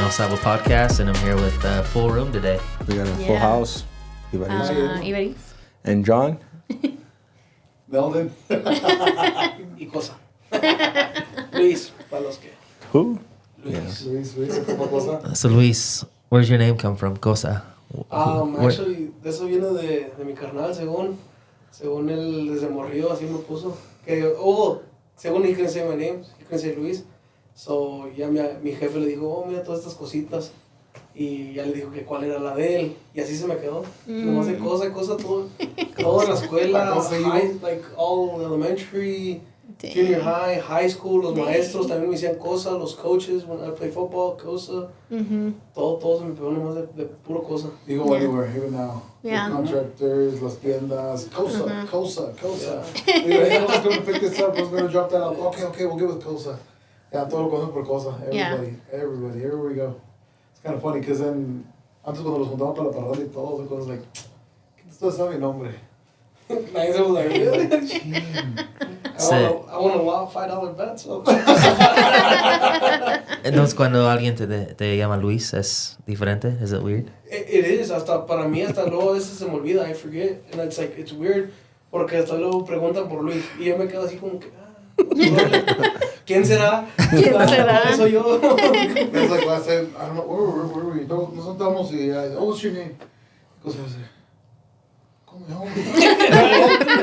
No Sabo podcast, and I'm here with Full Room today. We got a full house. Iberi. And John. Neldon y Cosa. Luis, para los que. Who? Luis. Luis, como Cosa. So Luis, where's your name come from? Cosa. Actually, de eso viene de mi carnal, según él desde morrido, así me puso. Según he couldn't say my name, he couldn't say Luis. So ya mi jefe le dijo, mira todas estas cositas. Y ya le dijo que cuál era la de él. Y así se me quedó. Nomás de cosa, todo en la escuela, like all elementary, junior high school, los maestros también me decían cosa, los coaches, when I play football, cosa. Todo se me pegó nomás de puro cosa. You go anywhere, even now. Yeah. The contractors, las tiendas, cosa. Hey, I was going to pick this up, I was going to drop that out. Okay, we'll get with cosa. Yeah, todo lo conocen por cosa. Everybody, everywhere we go. It's kind of funny, because then, antes cuando los juntamos para la parranda y todo, the cosas like, ¿quién sabe mi nombre? Nadie se was like, really? I want a lot of $5 bets. So. Entonces, cuando alguien te llama Luis, ¿es diferente? Is it weird? It is. Hasta para mí, hasta luego a veces se me olvida. I forget. And it's like, it's weird. Porque hasta luego preguntan por Luis. Y yo me quedo así como que, ¿quién será? Soy yo. It's like last time, I don't know, where were we? Nos sentamos y, what's your name? Cosa así. ¿Cómo me llamo?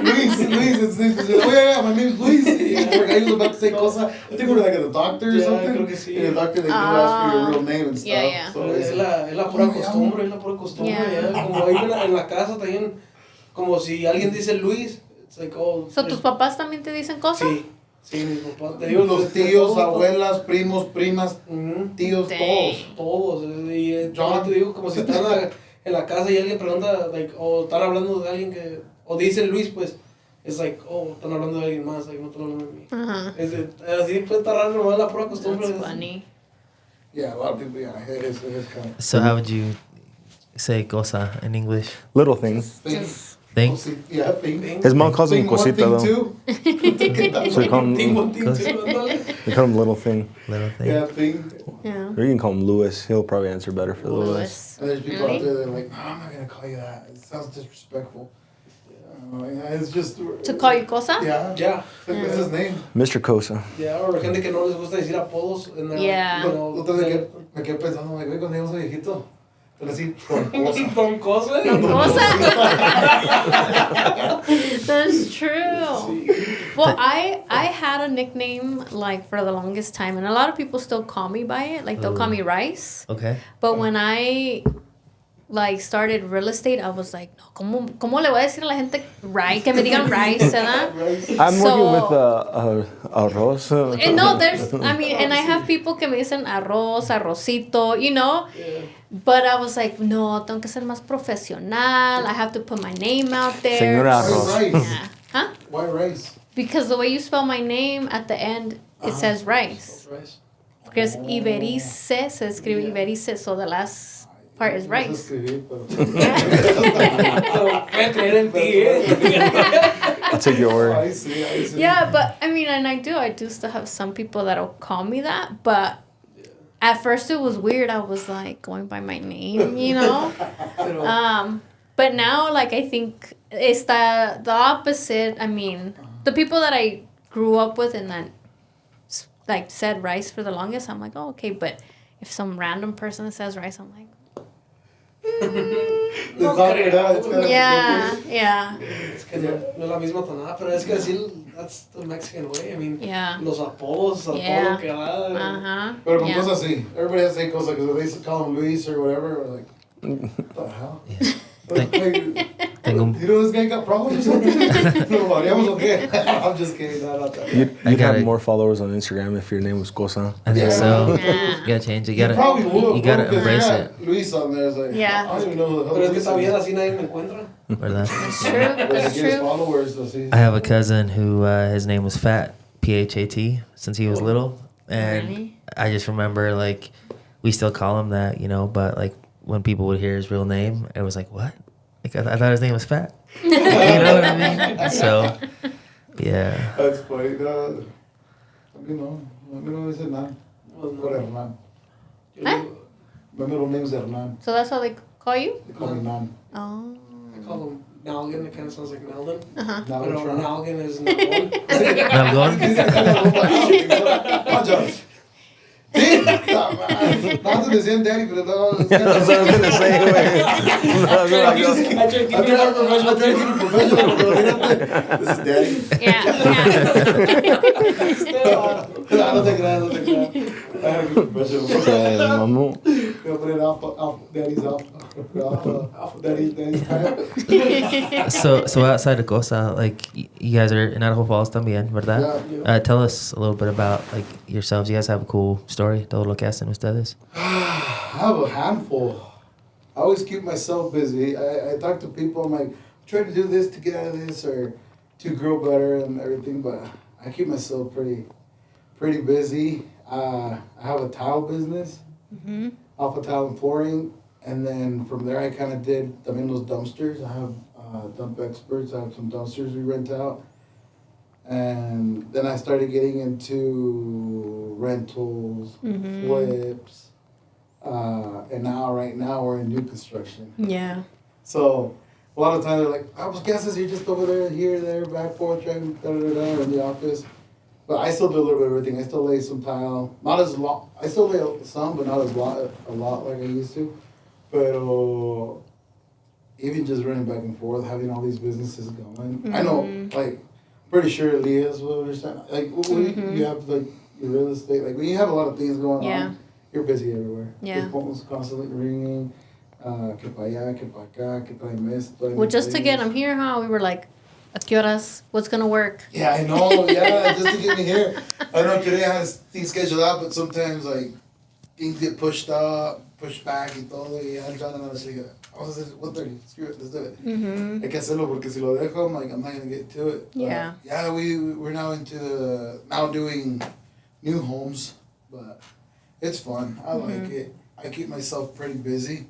Luis, it's Luis. Oh yeah, my name's Luis. I was about to say cosa. I think we were like at the doctor or something. Creo que sí. And the doctor, they do ask for your real name and stuff. Yeah. So es la pura costumbre, Yeah. Como ahí en la casa también, como si alguien dice Luis, it's like, oh. So, ¿tus papás también te dicen cosas? Sí, mis papás. Te digo, los tíos, abuelas, primos, primas, tíos, Dang. todos. Y yo te digo, como si están en la casa y alguien pregunta, like, o están hablando de alguien que, o dicen Luis, pues, es like, están hablando de alguien más, like, no están hablando de mí. Así puede estar raro, nomás la pura costumbre. That's funny. Yeah, a lot of people, it is kind of. So how would you say cosa in English? Little things. Thing? Yeah, thing. His mom calls him Thing one, cosita, thing though. two. So you call him, They call him little thing. Little thing. Yeah, thing. Yeah. Or you can call him Louis. He'll probably answer better for Louis. Louis. And there's people out there that are like, no, I'm not going to call you that. It sounds disrespectful. It's just... To call you cosa? Yeah. That's his name. Mr. Cosa. Yeah, o gente que no les gusta decir apodos. Yeah. Otra vez me quedé pensando, güey, cuando íbamos a viejito. Pero así, con cosa. Con cosa. Cosa? That's true. Well, I had a nickname like for the longest time, and a lot of people still call me by it. Like they'll call me Rice. Okay. But when I like started real estate, I was like, no, ¿cómo le voy a decir a la gente Rice? Que me digan Rice, ¿verdad? I'm working with arroz. And no, and I have people que me dicen arroz, arrocito, you know? Yeah. But I was like, no, tengo que ser más profesional. I have to put my name out there. Señora Why Arroz. rice? Yeah. Huh? Why rice? Because the way you spell my name at the end, it says rice. Rice. Because Iberice se escribe Iberice, so the last part is rice. I'll take your word. I see. Yeah, but I do still have some people that'll call me that, but at first it was weird. I was like going by my name, you know? But now, like, I think it's the opposite. I mean, the people that I grew up with and that, like, said rice for the longest, I'm like, oh, okay. But if some random person says rice, I'm like, yeah. Es que no es la misma tonada, pero es que así, that's the Mexican way. I mean, Yeah. los apodos, a todo lo que da. Pero con cosas así. Everybody has to say cosa, because they used to call him Luis or whatever. We're like, what the hell? Yeah. You know this guy got problems or something? No, variamos o qué? I'm just kidding. Not that. You'd have more followers on Instagram if your name was Cosa. I think so. Yeah. You gotta change it. Probably would. You gotta because embrace you it. got Luis on there. It's like, Yeah. I don't even know who the hell Pero es que Luis está bien, is. así nadie me encuentra. ¿Verdad? That's true. That's Get his true. followers, así. I have a cousin who his name was Fat, Phat, since he was little, and Really? I just remember like we still call him that, you know. But like when people would hear his real name, it was like, what? Like I thought his name was Fat. You know what I mean? So yeah. That's funny. No, dice nada. Pues no. Whatever, man. Yo My middle name's Hernan. So that's how they call you? They call me Nan. Oh. I call him Nalgan. It kind of sounds like Neldon. Uh-huh. But Nalgan is Nalgon. Nalgon? Sí, nosotros decían daddy, pero no. That's what I was gonna say, güey. I try to keep it more professional. This is daddy. Yeah. No te creas, no te creas. I have to be professional. Yeah, mamú. Voy a poner alpha, daddy's alpha, daddy's kind. So outside of Cosa, like you guys are in Idaho Falls también, ¿verdad? Yeah. Tell us a little bit about like yourselves. You guys have a cool story. Todo lo que hacen ustedes. I have a handful. I always keep myself busy. I talk to people. I'm like, trying to do this to get out of this or to grow better and everything. But I keep myself pretty busy. I have a tile business, Alpha Tile and Flooring, and then from there I kind of did también those dumpsters. I have dump experts. I have some dumpsters we rent out, and then I started getting into rentals, flips. And right now we're in new construction. Yeah. So a lot of times they're like, I was guessing you're just over there, here, there, back, forth, trying in the office. But I still do a little bit of everything. I still lay some tile, not as long. I still lay some, but not as a lot like I used to. But even just running back and forth, having all these businesses going, I know, like, pretty sure Elias will understand. Like, when you have like your real estate, like when you have a lot of things going on. You're busy everywhere. Yeah. Your phone's constantly ringing. Que pa allá, que pa acá, que traen esto. Well, just to get him here, huh? We were like, ¿a qué horas? What's gonna work? Yeah, I know. Yeah, just to get me here. I know today I had things scheduled out, but sometimes like things get pushed up, pushed back y todo. Y I'm trying to say, vamos a hacer 1:30. Screw it, let's do it. Hay que hacerlo porque si lo dejo, I'm like, I'm not gonna get to it. Yeah. Yeah, we're now into doing new homes, but. It's fun. I like it. I keep myself pretty busy.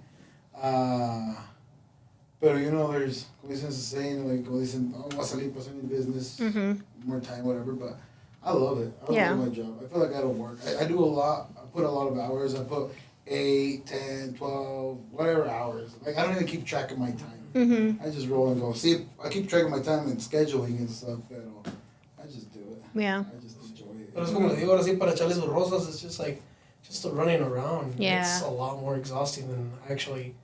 But you know, there's, como dicen, saying, like, como dicen, oh, voy a salir para hacer mi business, more time, whatever. But I love it. I love my job. I feel like I don't work. I do a lot. I put a lot of hours. I put 8, 10, 12, whatever hours. Like, I don't even keep track of my time. I just roll and go. See, I keep track of my time and scheduling and stuff, but I just do it. Yeah. I just enjoy it. Pero es como le digo, ahora sí, para echarle sus rosas, it's just like, just running around. Yeah. It's a lot more exhausting than actually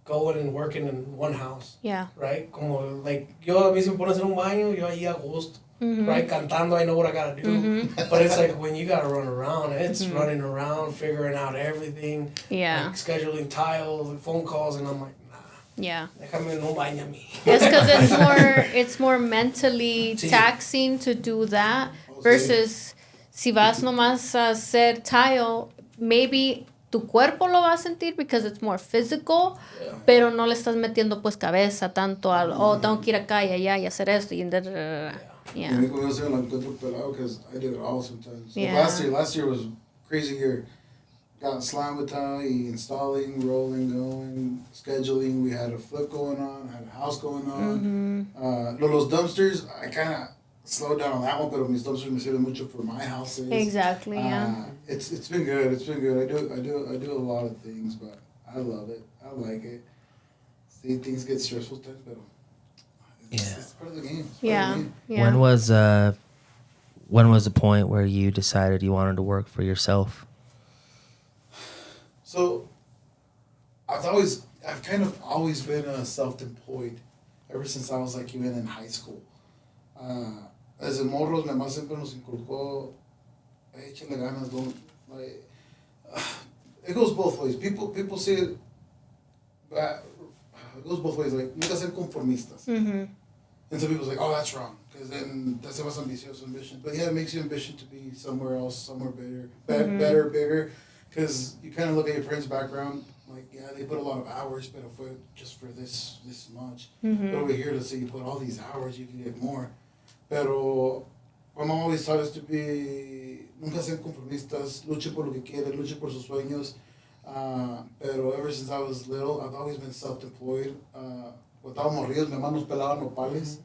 going and working in one house. Yeah. Right? Como, like, yo a mí se me pone a hacer un baño, yo ahí a gusto. Right? Cantando, I know what I gotta do. But it's like when you gotta run around, it's running around, figuring out everything. Yeah. Like scheduling tiles and phone calls, and I'm like, nah. Yeah. Déjame no baña mí. It's because it's more mentally taxing to do that versus si vas nomás a hacer tile, maybe tu cuerpo lo va a sentir because it's more physical, pero no le estás metiendo pues cabeza tanto al, tengo que ir acá y allá y hacer esto y Yeah. Because I do it all sometimes. Yeah. Last year was a crazy year. Got slammed with time, installing, rolling, going, scheduling. We had a flip going on, had a house going on. Los dumpsters, I kind of slowed down on that one, but mis dumpsters me sirven mucho for my houses. Exactly, yeah. It's been good. It's been good. I do a lot of things, but I love it. I like it. See, things get stressful times, but it's part of the game. Yeah. When was the point where you decided you wanted to work for yourself? So, I've kind of always been self-employed ever since I was like even in high school. Desde morros, mi mamá siempre nos inculcó, échale ganas, don't, like, it goes both ways. People see it, it goes both ways, like, nunca ser conformistas. And some people's like, oh, that's wrong, because then that's más ambicioso, ambition. But yeah, it makes you ambition to be somewhere else, somewhere better, bigger, because you kind of look at your parents' background, like, yeah, they put a lot of hours, but if we're just for this much. But over here, let's say you put all these hours, you can get more. Pero my mom always taught us to be, nunca ser conformistas, luche por lo que quiere, luche por sus sueños. Pero ever since I was little, I've always been self-employed. Estábamos morridos, mi mamá nos pelaba nopales.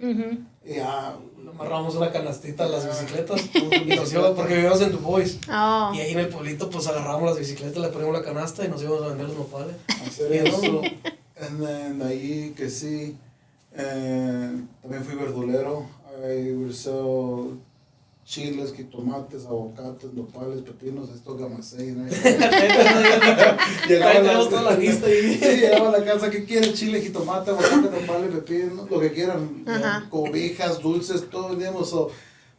Y ya... Amarramos una canastita a las bicicletas. Y nos íbamos, porque vivíamos en Du Bois. Oh. Y ahí en el pueblito, pues agarramos las bicicletas, le poníamos la canasta y nos íbamos a vender los nopales. Hacer eso. And then, ahí que sí. También fui verdulero. I would sell chiles, jitomates, aguacates, nopales, pepinos, estos gamacé, ¿no? Tenemos toda la lista ahí. Sí, llegaba a la casa, ¿qué quieren? Chile, jitomate, aguacate, nopales, pepinos, lo que quieran. Cobijas, dulces, todo vendíamos. So,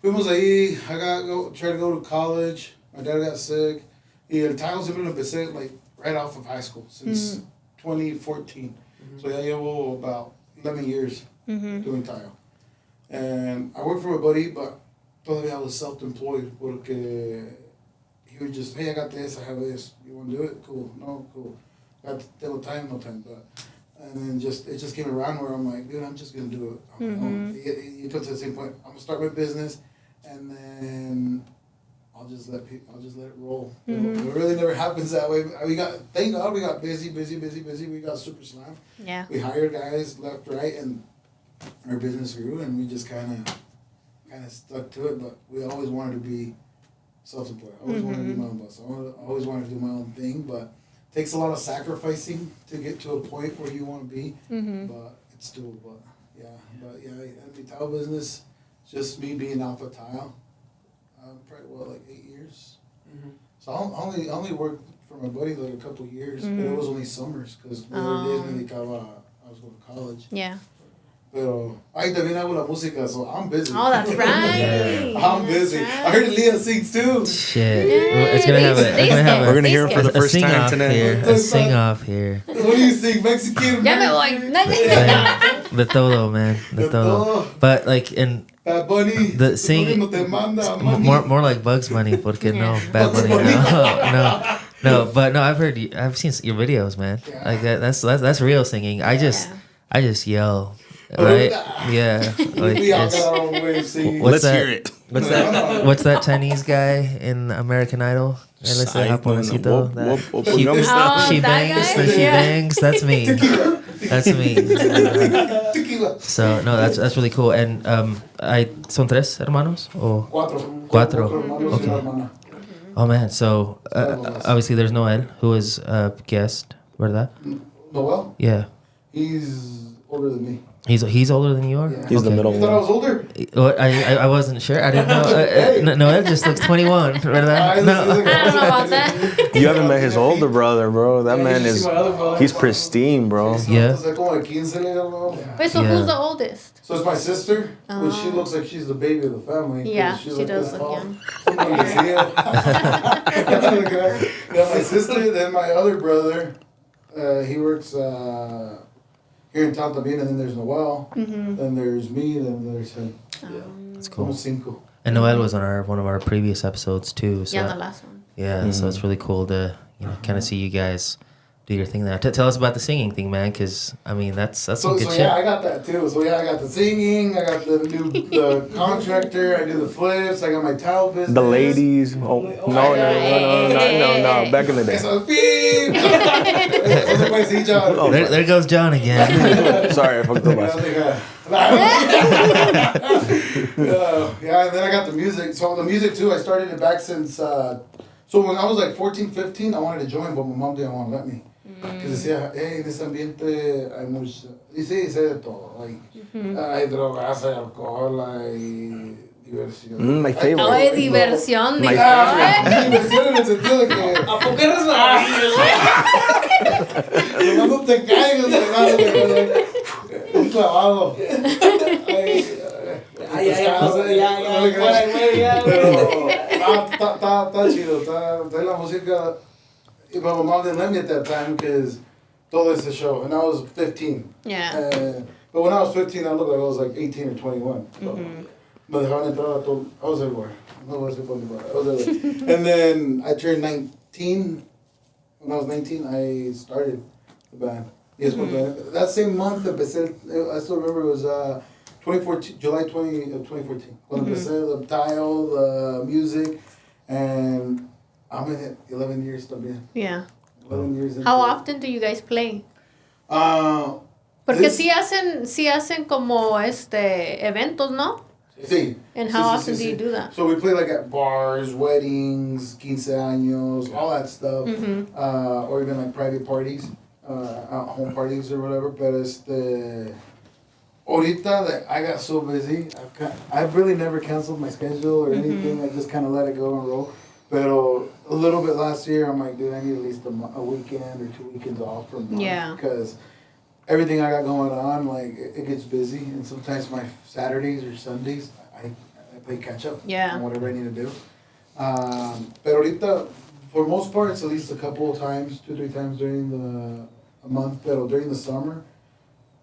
fuimos ahí, tried to go to college, my dad got sick. Y el tile siempre lo empecé, like, right off of high school, since 2014. So ya llevo about 11 years doing tile. And I worked for a buddy, but todavía I was self-employed porque he would just, hey, I got this, I have this, you want to do it? Cool, no, cool. Got no time, and then it just came around where I'm like, dude, I'm just gonna do it. You come to the same point, I'm gonna start my business, and then I'll just let it roll. It really never happens that way. Thank God we got busy. We got super slammed. Yeah. We hired guys left, right, and our business grew, and we just kind of stuck to it. But we always wanted to be self-employed. I always wanted to be my own boss. I always wanted to do my own thing, but it takes a lot of sacrificing to get to a point where you want to be. But it's doable. And the tile business, just me being Alpha Tile. Probably like 8 years. So I only worked for my buddy like a couple of years, but it was only summers because the other days me dedicaba, I was going to college. Yeah. Pero ahí también hago la música, so I'm busy. Oh, that's right. I'm busy. Right. I heard Leah sings too. Shit. Yeah, It's gonna have a We're gonna hear him for the a first sing time off tonight. here. A sing off here. What do you sing? Mexican? Ya me voy. De todo, man. De todo. But like in Bad Bunny. the sing No te manda money. more like Bugs Bunny, porque no, Bad Bunny, no. But no, I've seen your videos, man. Yeah. Like that's real singing. I just yell, right? Yeah. Like We all it's, got our own way of singing. What's Let's that? hear it. What's that Chinese guy in American Idol? Él es el japonesito. She that bangs, guy? then she Yeah. bangs. That's me. That's me. Tequila. So no, that's really cool. And son tres hermanos o Cuatro hermanos y Okay. una hermana. oh man. So obviously there's Noel who is a guest, ¿verdad? Noel? Yeah, He's older than me. he's older than you are. Yeah. He's the middle You thought I one. was older? Well, I wasn't sure. I didn't know. Noel just looks 21, ¿verdad? I don't know about that. You haven't met his older brother, bro. That man you should is, see my other brother. he's pristine, bro. Yeah. Entonces, como de 15 le digo. Wait, so Yeah. who's the oldest? So it's my sister, which she looks like she's the baby of the family. 'cause Yeah, she's she like does this look tall. young. Somebody see it. Yeah, my sister, then my other brother, he works here in town también, and then there's Noel, then there's me, then there's him. That's cool. Somos cinco. And Noel was on one of our previous episodes too. So Yeah, the last one. yeah, so it's really cool to kind of see you guys do your thing there. Tell us about the singing thing, man, because I mean that's some So good shit. yeah, I got that too. So yeah, I got the singing, I got the contractor, I do the flips, I got my towel business. The ladies. Oh, no. Back in the day. Eso, beep. Eso se puede decir, John. Oh, There goes John again. Sorry, I fucked up. last- Yeah, and then I got the music. So the music too, I started it back since, so when I was like 14, 15, I wanted to join, but my mom didn't want to let me. Because decía, hey, en ese ambiente hay mucho, dice de todo, like, hay drogas, hay alcohol, hay diversión. My favorite. Ay, diversión. My Diversión en el sentido de que ¿A poco eres maravilloso? nomás no te caigas, hermano, un clavado. Está chido, está la música. Y my mom didn't let me at that time because todo ese show, and I was 15. Yeah. But when I was 15, I looked like I was like 18 or 21. So me dejaban entrar a todo. I was everywhere. No voy a decir por dónde, I was everywhere. And then I turned 19. When I was 19, I started the band. Yes, that same month, empecé, I still remember it was 2014, July 2014. When empecé the tile, the music, and I'm in it 11 years también. Yeah. 11 years. How often do you guys play? Porque sí hacen como eventos, ¿no? Sí. And how often do you do that? So we play like at bars, weddings, 15 años, all that stuff. Or even like private parties, home parties or whatever. But ahorita that I got so busy, I've really never canceled my schedule or anything. I just kind of let it go and roll. But a little bit last year, I'm like, dude, I need at least a weekend or 2 weekends off from month. Yeah. Because everything I got going on, like, it gets busy. And sometimes my Saturdays or Sundays, I play catch up on whatever I need to do. But ahorita, for most part, it's at least a couple of times, 2-3 times during a month. But during the summer,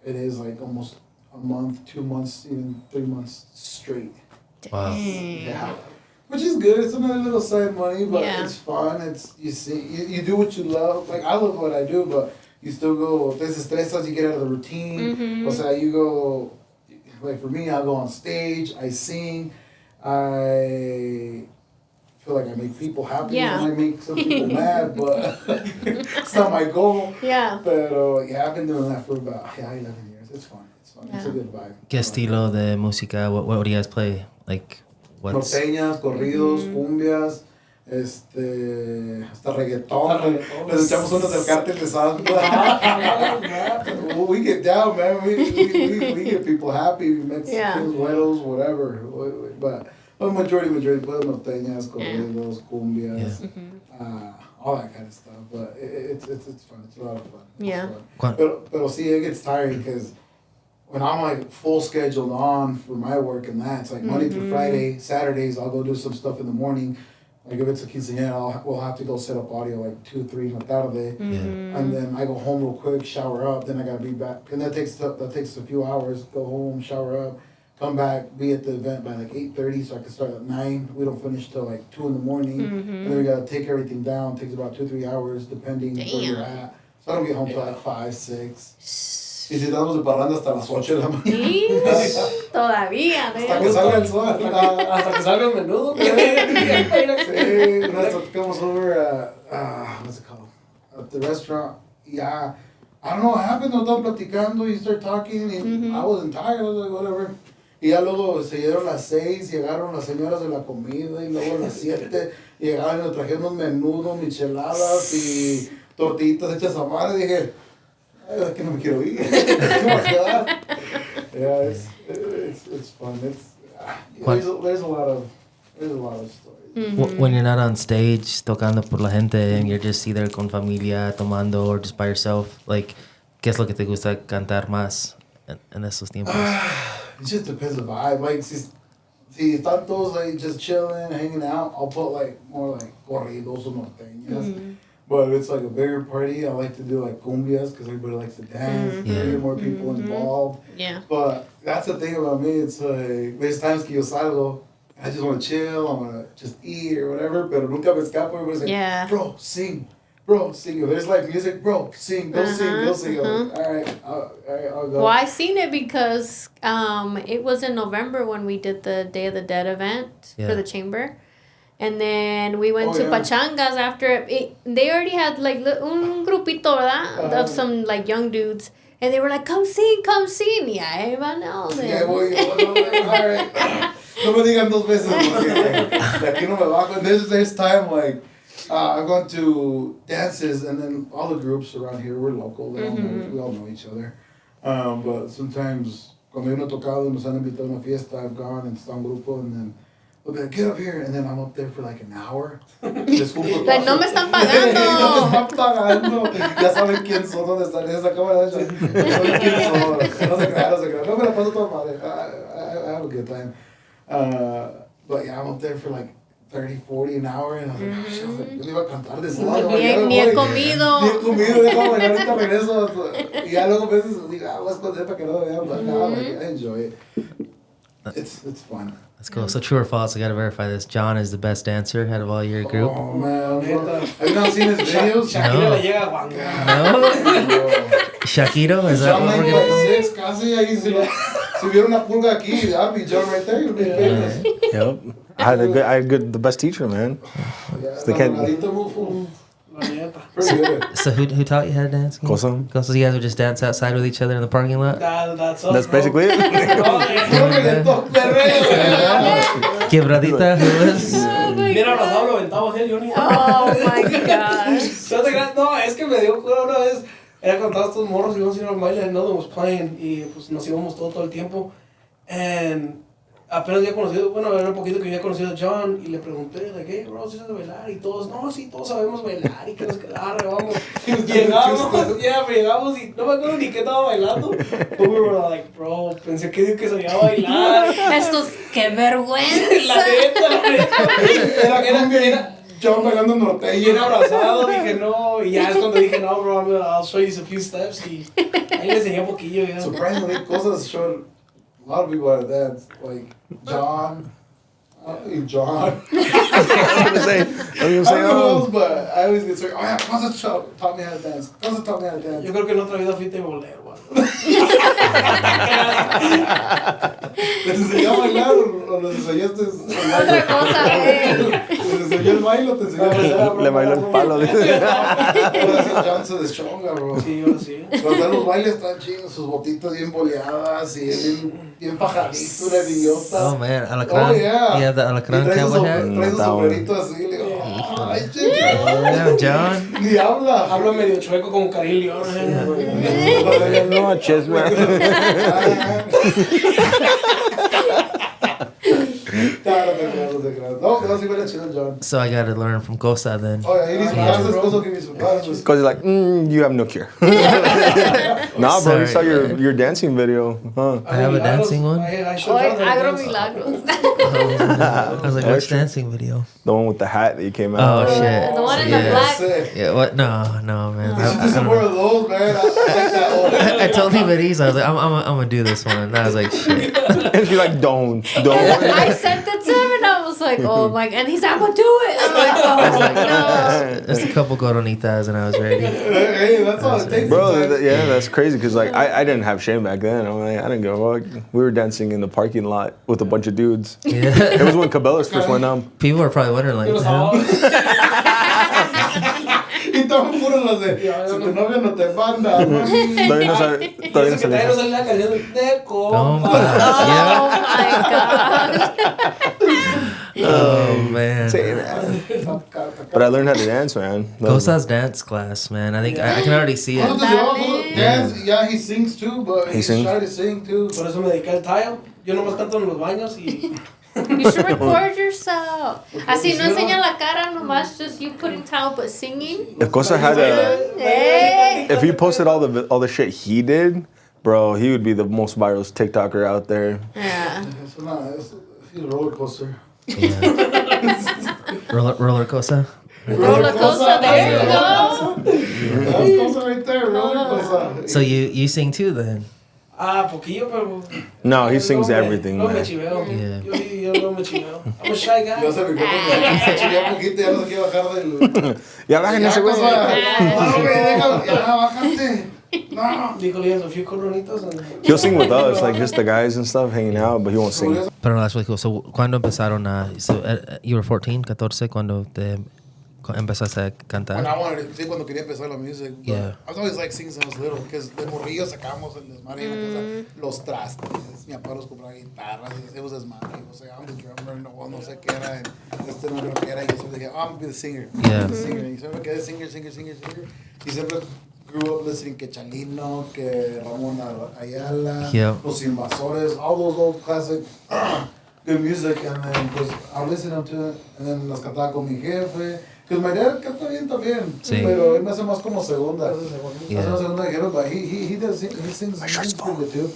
it is like almost a month, 2 months, even 3 months straight. Wow. Yeah. Which is good. It's another little side money, but it's fun. It's you do what you love. Like, I love what I do, but you still go, te estresas, you get out of the routine. O sea, you go, like for me, I'll go on stage, I sing, I feel like I make people happy and I make some people mad, but it's not my goal. Yeah. But I've been doing that for about 11 years. It's fun. It's a good vibe. ¿Qué estilo de música? What do you guys play? Like, what's... Norteñas, corridos, cumbias, hasta reggaetón. Les echamos unos del cártel de Santa. We get down, man. We get people happy. Mexicans, güeros, whatever. But majority, pues norteñas, corridos, cumbias, all that kind of stuff. But it's fun. It's a lot of fun. Yeah. Pero sí, it gets tiring because when I'm like full scheduled on for my work and that, it's like Monday through Friday, Saturdays I'll go do some stuff in the morning. Like if it's a quinceañera, we'll have to go set up audio like 2-3 in la tarde, and then I go home real quick, shower up, then I gotta be back, and that takes a few hours. Go home, shower up, come back, be at the event by like 8:30, so I can start at 9. We don't finish till like 2 in the morning, and then we gotta take everything down. It takes about 2-3 hours depending where you're at. So I don't get home till like 5-6. Y si estamos de parranda hasta las 8 de la mañana. Todavía, Hasta que salga el sol. Hasta que salga el menudo. Sí, una vez tocamos over what's it called? At the restaurant. Yeah. I don't know what happened. Nos estaban platicando. You start talking. And I wasn't tired. I was like, whatever. Y ya luego se dieron las 6. Llegaron las señoras de la comida. Y luego las 7. Llegaron y nos trajeron unos menudos, micheladas y tortillitas hechas a mano. Y dije, es que no me quiero ir. ¿Cómo va a quedar? Yeah, it's fun. There's a lot of stories. When you're not on stage tocando por la gente and you're just either con familia tomando or just by yourself, like, ¿qué es lo que te gusta cantar más en esos tiempos? It just depends on the vibe. Like, si están todos like just chilling, hanging out, I'll put like more like corridos or norteñas. But if it's like a bigger party, I like to do like cumbias because everybody likes to dance. Get more people involved. Yeah. But that's the thing about me. It's like, there's times que yo salgo, I just want to chill, I want to just eat or whatever, pero nunca me escapo. Everybody's like, bro, sing. If there's like music, bro, sing, go sing. I'm like, all right, I'll go. Well, I seen it because it was in November when we did the Day of the Dead event for the chamber. And then we went to Pachangas after it. They already had like un grupito, ¿verdad? Of some like young dudes. And they were like, come sing. Y ahí van Neldon. Yeah, well, all right. No me digan dos veces porque aquí no me bajo. There's time like I've gone to dances and then all the groups around here, we're local. We all know each other. But sometimes cuando yo no he tocado nos han invitado a una fiesta, I've gone and está un grupo and then they'll be like, get up here, and then I'm up there for like an hour. Like, no me están pagando. No me están pagando. Ya saben quién son, dónde están. Esa cámara de hecho. Ya saben quién son. No se crean. No me la paso toda madre. I have a good time. But yeah, I'm up there for like 30-40 an hour, and I was like, oh, shit, yo le iba a cantar de sábado. Ni he comido. Déjame, ahorita regreso. Y ya luego a veces digo, voy a esconder para que no me vean. But no, like, I enjoy it. It's fun. That's cool. So true or false? I gotta verify this. John is the best dancer out of all your group. Oh man, have you not seen his videos? Shakira le llega a No. Shakiro, is that John what we're like gonna 6 casi ahí si hubiera una pulga aquí, that'd be John right there. You'd be famous. Yep. I had the best teacher, man. Yeah, They can't- la La neta. Pretty good. So who taught you how to dance? again? Cosa. Cosa, you guys would just dance outside with each other in the parking lot? That's us, That's bro. basically it. Reggaetón, perreo. Quebradita, who was? Bien abrazado, lo aventamos él, yo ni. Oh my gosh. No, es que me dio cura una vez. Era cuando estaban estos morros y íbamos a ir al baile, Neldon was playing. Y pues nos íbamos todo el tiempo. And apenas había conocido, bueno, era un poquito que había conocido a John. Y le pregunté, like, hey, bro, ¿sí sabes bailar? Y todos, no, sí, todos sabemos bailar. Y que nos quedara, vamos. Llegamos y no me acuerdo ni qué estaba bailando. But we were like, bro, pensé que sabía bailar. Estos, qué vergüenza. La neta. Era John bailando norteño. bien abrazado, dije no, y ya es cuando dije no, bro, I'll show you a few steps, y ahí le enseñé un poquillo, ya. Surprisingly, Cosas showed a lot of people how to dance. Like John. John. I was I gonna don't say, know who else, oh. but I always get sorry. Oh yeah, Cosas taught me how to dance. Cosas taught me how to dance. Yo creo que en otra vida fui bolero, güey. ¿Les enseñó a bailar o les enseñaste a bailar? Otra cosa, güey. ¿Les enseñó el baile o te enseñó a bailar? Le bailó el palo. Ahora sí, John se deschonga, bro. Sí, yo sí. Cuando los bailes están chidos, sus botitas bien boleadas y bien pajadito, una idiota. Oh man, alacrán. Oh, yeah. Yeah, the Y alacrán trae su cowboy hat. trae su sombrerito así, le digo, ay, chica. Damn, John. Ni habla. Habla medio chueco como Karim León, güey. Noches, man. No, sí huele chido, John. So I got to learn from Cosa then. Oh, yeah, he needs some classes. Cosa give me some classes. Because you're like, you have no cure. Nah, bro, you saw Sorry. your dancing video, huh? I have a dancing one? I showed Hoy John how to agro dance. milagros. I was like, which Extra. dancing video? The one with the hat that you came Oh out. shit. The one in the Yeah. black. Sick. Yeah, what? No, man. You should do some more of those, man. I like that one. I told him at ease. I was like, I'm gonna do this one. And I was like, shit. And she's like, don't. I sent it to him and I was like, oh my god. And he's like, I'm gonna do it. I'm like, oh no. Just a couple coronitas and I was ready. Hey, that's all it takes. Bro, sometimes. yeah, that's crazy because like I didn't have shame back then. I'm like, I didn't give a fuck. We were dancing in the parking lot with a bunch of dudes. Yeah. It was when Cabela's first went on. People are probably wondering, like, It was "Huh?" all. Y estaban puros los de, si tu novio no te manda, mami. Todavía no sabe. Eso Todavía no que todavía no sabe. sale la canción de Oh, compa. yeah. Oh my god. Oh man. But I learned how to dance, man. Cosa's dance class, man. I think I can already see it. Yeah, he sings too, but He he's sings. trying to sing too. Por eso me dediqué al tile. Yo nomás canto en los baños y... You should record yourself. Así no enseña la cara nomás, just you putting towel but singing. If Cosa had a, Hey. if he posted all the shit he did, bro, he would be the most viral TikToker out there. Yeah. He's a roller coaster. Yeah. roller Cosa. Roller coaster, there you go. That's Cosa right there, roller coaster. So you sing too then? Poquillo, pero... No, he sings everything, No me man. chiveo. Yeah. Yo no me chiveo. I'm a shy guy. Ya se me quedó, ya poquito, ya no se quiere bajar del... Ya bajen ese güey. No, güey, déjalo, ya, bájate. No. Dígale a few coronitos. He'll sing with us, like just the guys and stuff hanging out, but he won't sing. Pero no, that's really cool. So, ¿cuándo empezaron a... So, you were 14, 14, cuando empezaste a When cantar? I wanted to, sí, cuando quería empezar la music. But Yeah. I was always like since I was little, because de morrillo sacábamos el desmadre en la casa, los trastes, mi papá los compraba guitarras, it was desmadre, o sea, I'm the drummer, no sé qué era, no creo que era, y yo siempre dije, I'm gonna be the singer, Yeah. the singer, y siempre quedé singer, y siempre grew up listening que Chalino, que Ramón Ayala, Yeah. Los Invasores, all those old classic good music, and then pues I was listening to it, and then las cantaba con mi jefe. Because my dad canta bien también, Sí. pero él me hace más como segunda. Yeah. Hace más segunda que él, but he does, he sings pretty good too.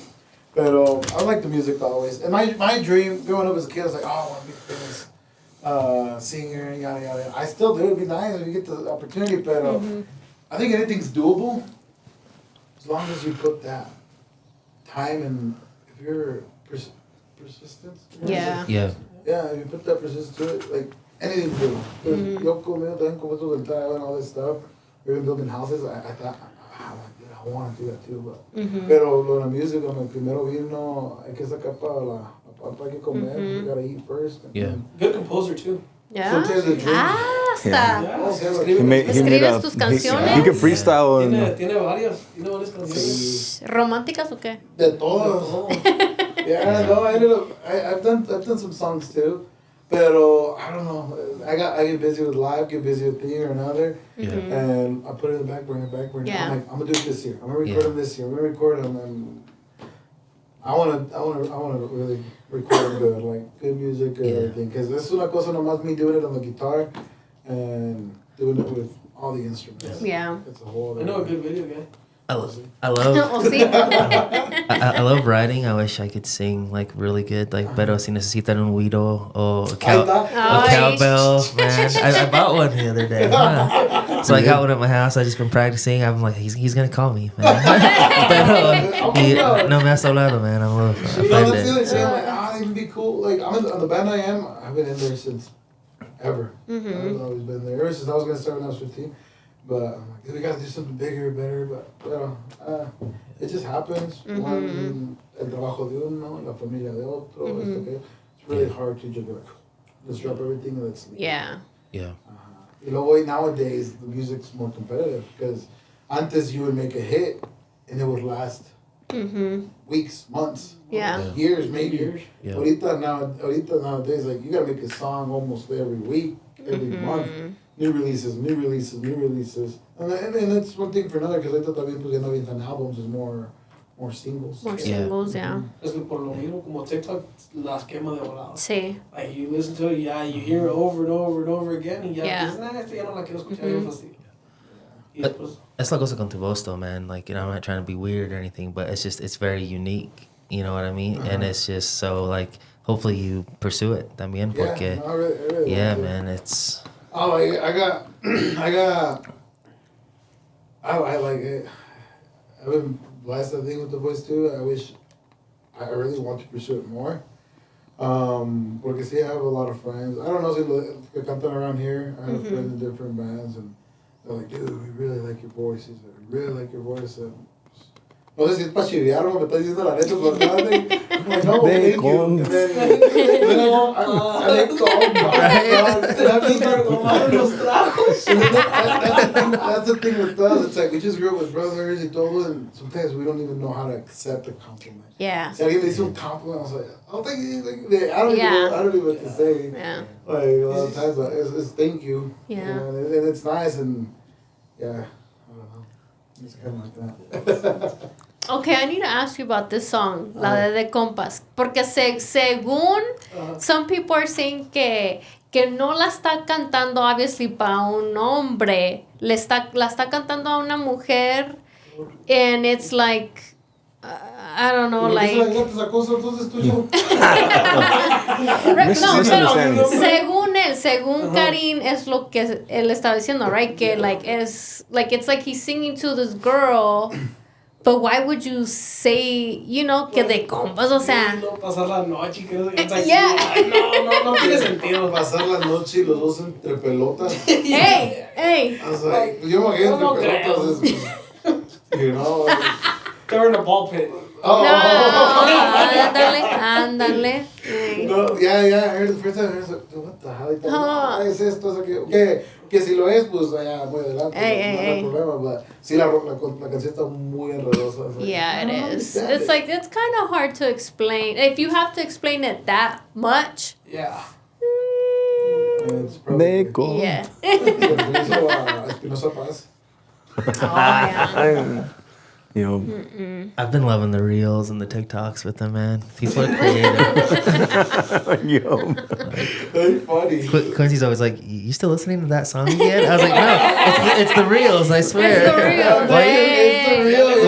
Pero I like the music always. And my dream growing up as a kid, I was like, oh, I want to be a famous singer, yada, yada. I still do, it'd be nice if you get the opportunity, pero I think anything's doable as long as you put that time and if you're persistent. Yeah. Yeah. Yeah, if you put that persistence to it, like anything to do. Because yo conmigo también como eso del tile and all this stuff, we've been building houses, I thought, I want to do that too, but, pero lo de la music, cuando el primero vino, hay que sacar para hay que comer, we gotta eat first. And Yeah. then Good composer, too. Yeah. sometimes the dream, hasta. Ya, Oh, sí, He made, he made ¿Escribes a, tus he canciones? can freestyle and Tiene varias canciones. ¿Románticas o qué? De todos. Yeah, no, I've done some songs too, pero I don't know. I get busy with life, get busy with thing or another, and I put it in the back burner. Yeah. I'm like, I'm gonna do it this year. I'm gonna record them this year. I'm gonna record them, and I wanna really record good, like good music, good everything. Because this is una cosa nomás me doing it on the guitar, and doing it with all the instruments. Yeah. It's a whole. I know a good video guy. I love O sí. I love writing. I wish I could sing like really good, like pero si necesitan un güiro o a cowbell, man. I bought one the other day. Huh? So I got one at my house. I just been practicing. I'm like, he's gonna call me, man. Pero no me has hablado, man. I'm a little That's the other offended. thing. I'm like, it'd be cool. Like on the band I've been in there since ever. I've always been there ever since I was gonna start when I was 15. But I'm like, we gotta do something bigger, better. But it just happens. One, el trabajo de uno, la familia de otro. It's really hard to just be like, let's drop everything and let's leave. Yeah. Yeah. You know, nowadays the music's more competitive because antes you would make a hit and it would last weeks, months, years, maybe. Yeah. Ahorita nowadays, like you gotta make a song almost every week, every month. New releases. And that's one thing for another, because ahorita también pues ya no avientan albums, is more singles. More singles, yeah. Es que por lo mismo, como TikTok las quema de volado. Sí. Like you listen to it, you hear it over and over and over again, y ya dices, nah, esto ya no la quiero escuchar, yo fastidio. Y después, That's la cosa con tu voz, though, man. Like, you know, I'm not trying to be weird or anything, but it's very unique. You know what I mean? And it's just so, like, hopefully you pursue it también, porque, Yeah, no, I really yeah, want to. man, it's... Oh, I like it. I've been blessed, I think, with the voice too. I really want to pursue it more. Porque see, I have a lot of friends. I don't know if they cantan around here. I have friends in different bands, and they're like, dude, we really like your voice. We really like your voice. And no sé si es para chiviarme, me estás diciendo la neta, pero I'm like, no, thank you. And then I like, that's the thing with us. It's like we just grew up with brothers y todo, and sometimes we don't even know how to accept a compliment. Yeah. Si alguien me dice un compliment, I was like, oh, thank you. I don't even know what to say. Yeah. Like a lot of times, it's thank you. Yeah. You know, and it's nice, and yeah, I don't know. It's kind of like that. Okay, I need to ask you about this song, la de Compas. Porque según some people are saying que no la está cantando obviously para un hombre, la está cantando a una mujer, and it's like I don't know, like esa cosa, entonces tuyo. no, pero según Karim es lo que él estaba diciendo, right? Que it's like he's singing to this girl. But why would you say, que de compas, o sea... No, pasar la noche, que no Yeah. no tiene sentido. Pasar la noche y los dos entre pelotas. Hey. I was like, yo me imagino No entre pelotas es, you know. They're in a ball pit. Oh. Ándale. No, yeah, I heard the first time, I was like, what the hell? No, es esto, o sea, que si lo es, pues ya, muy adelante, no hay problema, pero sí, la canción está muy enredosa. Yeah, it is. It's like, it's kind of hard to explain. If you have to explain it that much. Yeah. It's probably... Yeah. Espinosa Paz. Yeah. You know, I've been loving the reels and the TikToks with them, man. People are creative. yo. Very funny. Quincy's always like, "You still listening to that song again?" I was like, "No, it's the reels. I swear." It's the reels.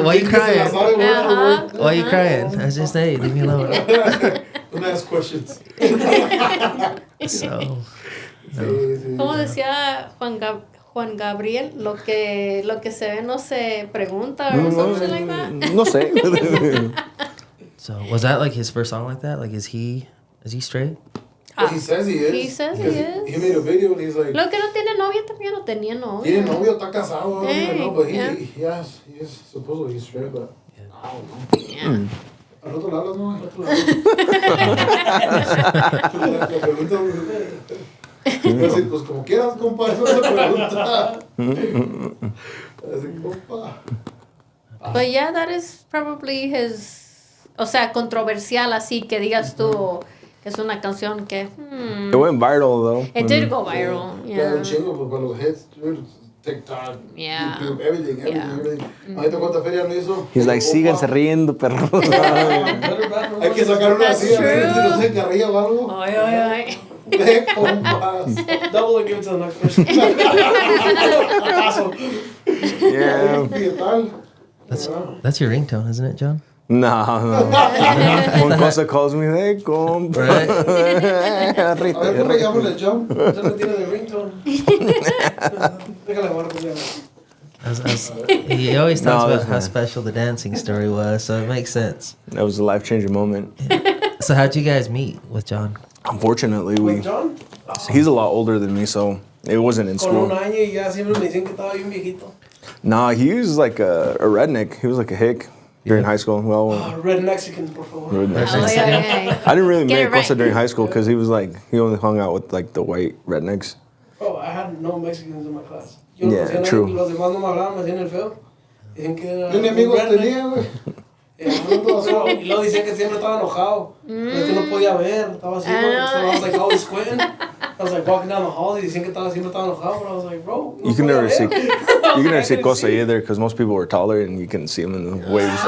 Why you crying? Uh-huh. Why you crying? I was just leave me alone. Don't ask questions. So, Como decía Juan Gabriel, lo que se ve no se pregunta or something like that. No sé. so was that like his first song like that? Like, is he straight? He says he is. He says he is. He made a video and he's like... Lo que no tiene novia también no tenía novia. Tiene novio, está casado, I don't even know, but Yeah. he is supposedly he's straight, but I don't know. Yeah. ¿Al otro lado no? Así, pues como quieras, compa, eso no se pregunta. Así, compa. But yeah, that is probably his. O sea, controversial así que digas tú que es una canción que. It went viral though. It did go viral. Yeah, Yeah. un chingo, pues para los hits, dude, TikTok, Yeah. YouTube, everything. Yeah. Ahorita cuánta feria no hizo. He's like, síganse riendo, perros. Hay que sacar una That's así, a ver si true. no se carrilla o algo. Ay, ay, ay. De compas. Double and give it to the next person. Acaso. Yeah. ¿Qué tal? That's your ringtone, isn't it, John? No. One cosa calls me, hey, compa. Right? A ver, ¿cómo le llamo el John? Ya no tiene de ringtone. Déjale guardar pues ya. He always talks No, about that's how fine. special the dancing story was, so it makes sense. That was a life-changing moment. So how'd you guys meet with John? Unfortunately, With John, he's a lot older than me, so it wasn't in con un school. año y ya siempre me dicen que estaba bien viejito. Nah, he was like a redneck. He was like a hick during high school. Well, Red Mexican, por favor. redneck. Oh, yeah. I didn't really Get meet it right. Cosa during high school because he was like, he only hung out with like the white rednecks. Bro, I had no Mexicans in my class. Yeah, conocía a nadie, true. Los demás no me hablaban, me hacían el feo. Dicen que era. Yo ni amigos redneck. tenía, güey. Y luego decían que siempre estaba enojado. Que no podía ver. Estaba así. So I was like always squinting. I was like walking down the hall y decían que siempre estaba enojado. But I was like, bro. No You can podía never see, ver. you can never see I couldn't Cosa see. either because most people were taller and you couldn't see him in the waves.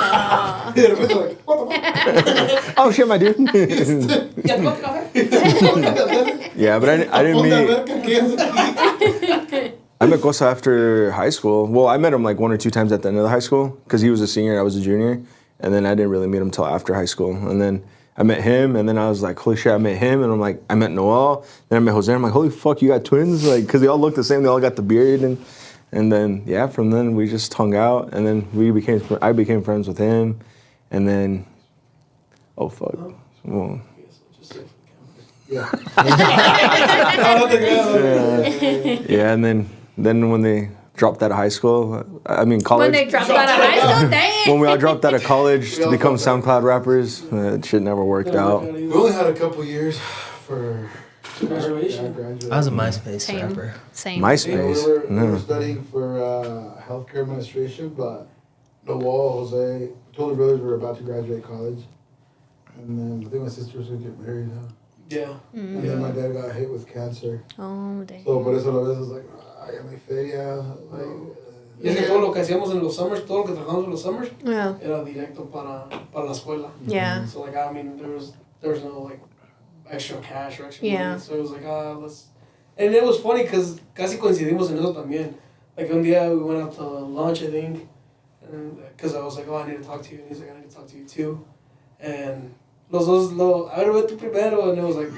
Y de repente, like, what the Oh shit, my dude. ¿Ya te vas a café? Yeah, but I didn't Ponte a meet. ver que aquí es aquí. I met Cosa after high school. Well, I met him like 1 or 2 times at the end of the high school because he was a senior, I was a junior, and then I didn't really meet him till after high school. And then I met him, and then I was like, holy shit, I met him, and I'm like, I met Noel, then I met Jose. I'm like, holy fuck, you got twins, like, because they all look the same. They all got the beard, and then yeah, from then we just hung out, and then I became friends with him, and then oh fuck, well. Yeah. No te creas. Yeah, and then when they dropped out of high school, I mean college. When they dropped out of high school, dang. When we all dropped out of college to become SoundCloud rappers, that shit never worked out. We only had a couple years for Graduation. graduation. I was a MySpace Same. rapper. Same. Yeah, MySpace. we No. were studying for healthcare administration, but Noel, Jose, told the brothers we were about to graduate college. And then I think my sister was going to get married, huh? Yeah. And then my dad got hit with cancer. Oh, dang. So por eso a veces like, I got my feria. Like, Y es que todo lo que hacíamos en los summers, todo lo que trabajamos en los summers, Yeah. era directo para la escuela. Yeah. So like, I mean, there was no like extra cash or extra Yeah. money. So it was like, let's. And it was funny because casi coincidimos en eso también. Like one day we went out to lunch, I think, and because I was like, I need to talk to you, and he's like, I need to talk to you too, and. Los dos, a ver, ve tú primero, and it was like,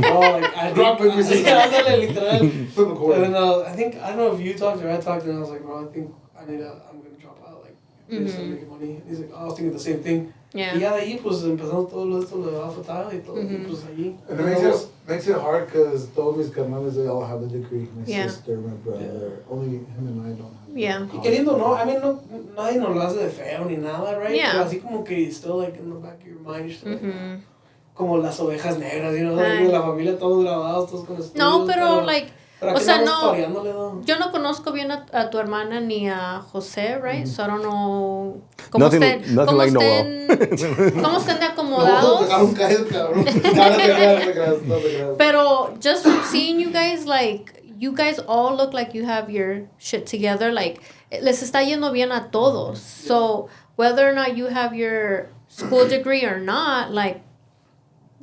oh, like, I Drop it, think, ándale, literal. flip a coin. And then I don't know if you talked or I talked, and I was like, bro, I think I'm gonna drop out, like, this and make money. And he's like, oh, I was thinking the same thing. Yeah. Y ya de ahí, pues, empezamos todo esto de Alpha Tile y todo, y pues allí. And it makes it hard because todos mis carnales, they all have the degree. My Yeah. sister, my brother. Only him and I don't have Yeah. Y queriendo, no, I mean, no, nadie nos lo hace de feo ni nada, right? Yeah. Pero así como que still, like, in the back of your mind, you're still like, Mm-hmm. como las ovejas negras, you know, Ay. de la familia, todos grabados, todos con estudios. No, pero, like, pero o aquí sea, andamos no. pareándole, ¿no? Yo no conozco bien a tu hermana ni a José, right? So I don't know cómo Nothing cómo like cómo estén de No, acomodados. dejaron caer, cabrón. No te creas, no te creas. Pero just from seeing you guys, like, you guys all look like you have your shit together. Like, les está yendo bien a todos. So whether or not you have your school degree or not, like,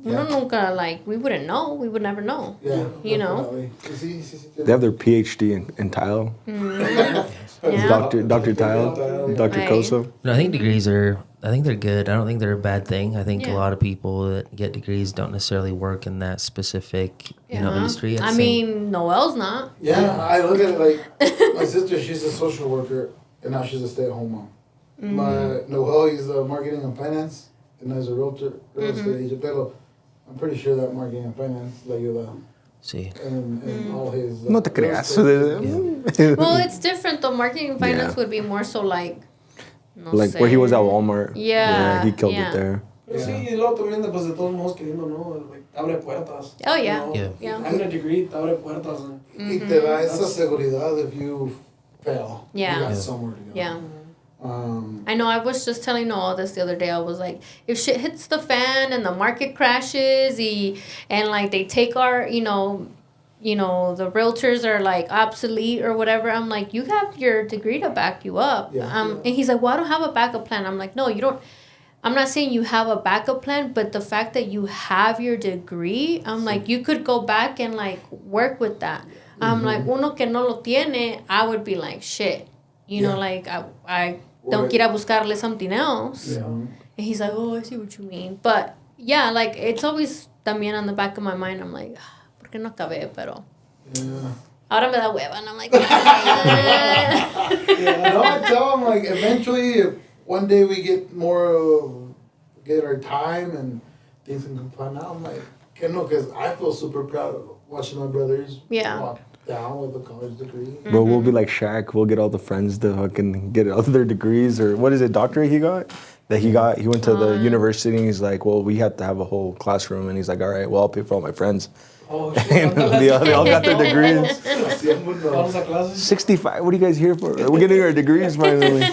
uno nunca, like, we wouldn't know. We would never know. Yeah, You know? definitely. Sí, sí, sí. They have their PhD in tile. Yeah. Dr. Tile, Dr. Right. Cosa. No, I think I think they're good. I don't think they're a bad thing. I think a Yeah. lot of people that get degrees don't necessarily work in that specific, industry. I mean, Noel's not. Yeah, I look at it like my sister, she's a social worker, and now she's a stay-at-home mom. My Noel, he's marketing and finance, and as a real estate agent, pero I'm pretty sure that marketing and finance le ayuda. See. And all his... No te real creas. estate. Well, it's different though. Marketing and finance Yeah. would be more so like, no Like sé. where he was at Walmart. Yeah, he killed yeah. it there. Pero sí, y luego también, pues, de todos modos, queriendo, ¿no? Like, te abre puertas. Oh, yeah. You know? Yeah. Having a degree te abre puertas. And, Y te da esa seguridad if you fail. Yeah. You got Yeah. somewhere to go. Yeah. Um, I know. I was just telling Noah this the other day. I was like, if shit hits the fan and the market crashes, and like they take our, the realtors are like obsolete or whatever. I'm like, you have your degree to back you up. Yeah. And he's like, well, I don't have a backup plan. I'm like, no, you don't. I'm not saying you have a backup plan, but the fact that you have your degree, I'm like, you could go back and like work with that. I'm like, uno que no lo tiene, I would be like, shit. Like I don't quiera buscarle something else. yeah. And he's like, oh, I see what you mean. But yeah, like it's always también on the back of my mind. I'm like, ¿por qué no acabé? Pero Yeah. ahora me da hueva. And I'm like, No, I tell them, like, eventually, if one day we get get our time and things can plan out, I'm like, because I feel super proud of watching my brothers Yeah. walk down with a college degree. Bro, we'll be like Shaq. We'll get all the friends to fucking get all their degrees, or what is it, doctorate he got? He went to the university and he's like, well, we have to have a whole classroom. And he's like, all right, well, I'll pay for all my friends. oh, And shit. they all got their degrees. Vamos a clases. 65, what are you guys here for? We're getting our degrees finally.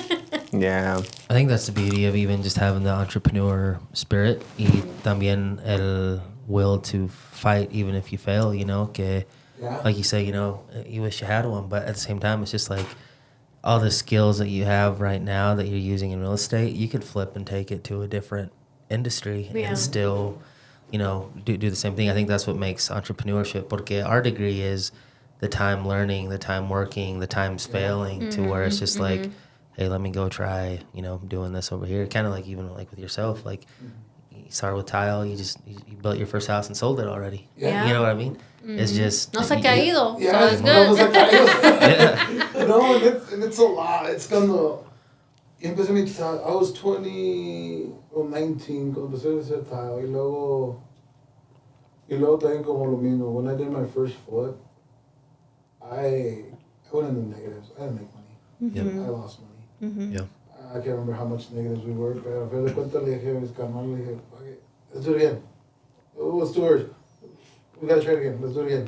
Yeah. I think that's the beauty of even just having the entrepreneur spirit y también el will to fight even if you fail, que Yeah. like you say, you wish you had one, but at the same time, it's just like all the skills that you have right now that you're using in real estate, you could flip and take it to a different industry Yeah. and still, do the same thing. I think that's what makes entrepreneurship, porque our degree is the time learning, the time working, the times failing, to where it's just like, hey, let me go try, doing this over here. Kind of like even like with yourself, like you started with tile, you built your first house and sold it already. Yeah. You know what I mean? It's just no se ha caído. Yeah, So it's no, good. no, and it's a lot. It's gonna. Empecé mi tile. I was 19 cuando empecé a hacer tile. Y luego también como lo mismo. When I did my first foot, I went in the negatives. I didn't make money. I lost money. Yeah. I can't remember how much negatives we were, pero a fin de cuentas le dije a mis carnales, le dije, okay, let's do it again. Oh, let's do it. We gotta try it again. Let's do it again.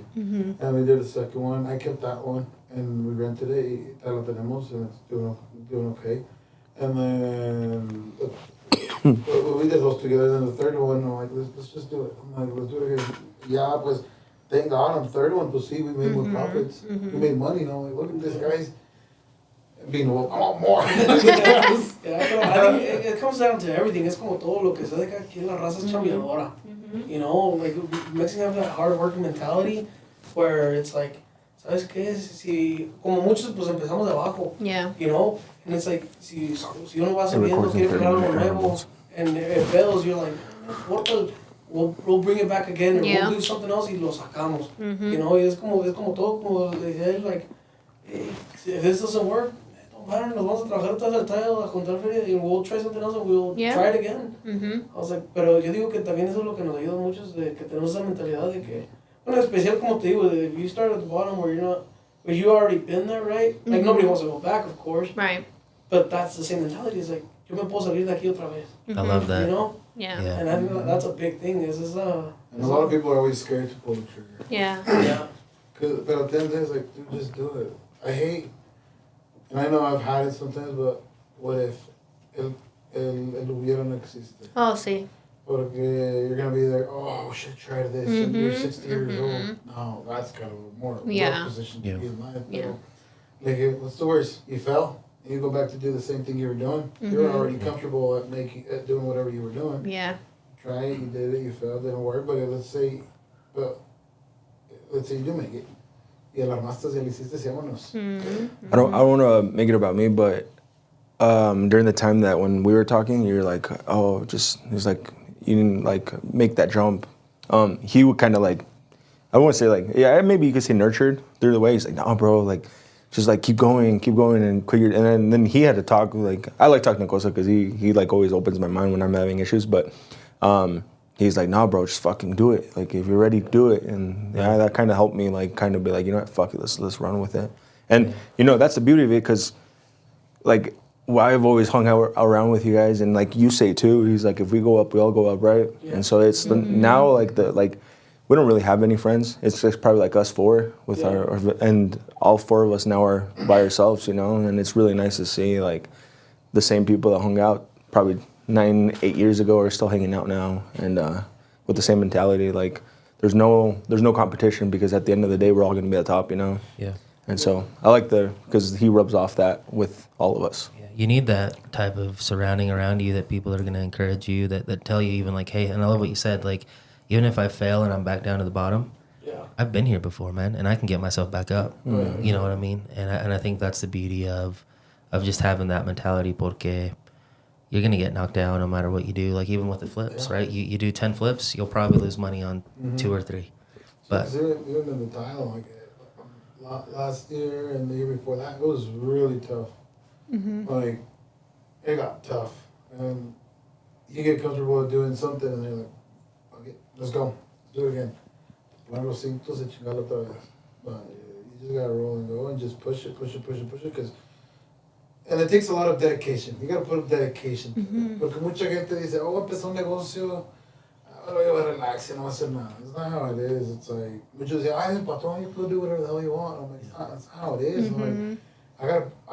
And we did the second one. I kept that one, and we rented it. Y ya lo tenemos, and it's doing okay. And then we did those together. Then the third one, I'm like, let's just do it. I'm like, let's do it again. Yeah, pues, thank God on the third one, pues see, we made more profits. We made money. You know, like, look at this guy's being, well, I want more. Yeah, pero I think it comes down to everything. Es como todo lo que se dedica aquí, la raza es chambeadora. You know, like Mexicans have that hard working mentality where it's like, ¿sabes qué? Si, como muchos, pues empezamos de abajo. Yeah. You know? And it's like, si uno va subiendo, quiere crear algo nuevo, and if it fails, you're like, what the, we'll bring it back again, or Yeah. we'll do something else y lo sacamos. You know, y es como todo, como le decía él, like, hey, if this doesn't work, don't matter, nos vamos a trabajar tras el tile, a juntar feria, and we'll try something else, and we'll Yeah. try it again. I was like, pero yo digo que también eso es lo que nos ayuda a muchos, de que tenemos esa mentalidad de que, bueno, especial como te digo, if you start at the bottom where you're not, where you already been there, right? Like, nobody wants to go back, of course, Right. but that's the same mentality. It's like, yo me puedo salir de aquí otra vez, I love that. you know? Yeah. Yeah. And I think that's a big thing. Is And a lot of people are always scared to pull the trigger. Yeah. yeah. But at the end of the day, it's like, dude, just do it. I hate, and I know I've had it sometimes, but what if el hubiera no existe? Oh, sí. Porque you're gonna be there, oh, should try this, and you're 60 years old. No, that's kind of a more Yeah. rough position to Yeah. be in life. Yeah. Like, what's the worst? You fell, and you go back to do the same thing you were doing. You're already comfortable at doing whatever you were doing. Yeah. Try it, you did it, you failed, didn't work. But let's say you do make it. Y alarmaste, ya lo hiciste, y vámonos. I don't want to make it about me, but during the time that when we were talking, you're like, oh, he's like, you didn't like make that jump. He would kind of like, I won't say like, yeah, maybe you could say nurtured through the way. He's like, no, bro, like, just like keep going and quicker. And then he had to talk, like, I like talking to Cosa because he like always opens my mind when I'm having issues, but he's like, nah, bro, just fucking do it. Like, if you're ready, do it. And yeah, that kind of helped me, like, kind of be like, you know what, fuck it, let's run with it. And, you know, that's the beauty of it, because, like, well, I've always hung out around with you guys, and like you say too, he's like, if we go up, we all go up, right? Yeah. And so it's now like we don't really have any friends. It's just probably like us four with and all four of us now are by ourselves, you know. And it's really nice to see like the same people that hung out probably 8 years ago are still hanging out now, and with the same mentality. Like there's no competition, because at the end of the day, we're all gonna be at the top, you know. Yeah. And so I like because he rubs off that with all of us. Yeah, you need that type of surrounding around you, that people are going to encourage you, that tell you even like, hey, and I love what you said, like, even if I fail and I'm back down to the bottom, I've been here before, man, and I can get myself back up. You know what I mean? And I think that's the beauty of just having that mentality, porque you're going to get knocked down no matter what you do. Like even with the flips, right? You do 10 flips, you'll probably lose money on 2 or 3. But even in the title, like last year and the year before that, it was really tough. Like it got tough, and you get comfortable with doing something, and they're like, okay, let's go, do it again. But you just gotta roll and go and just push it, because. And it takes a lot of dedication. You gotta put up dedication. Porque mucha gente dice, oh, empezó un negocio, ahora yo voy a relax y no voy a hacer nada. It's not how it is. It's like, muchos say, ay, patrón, you can do whatever the hell you want. I'm like, that's not how it is. I'm like, I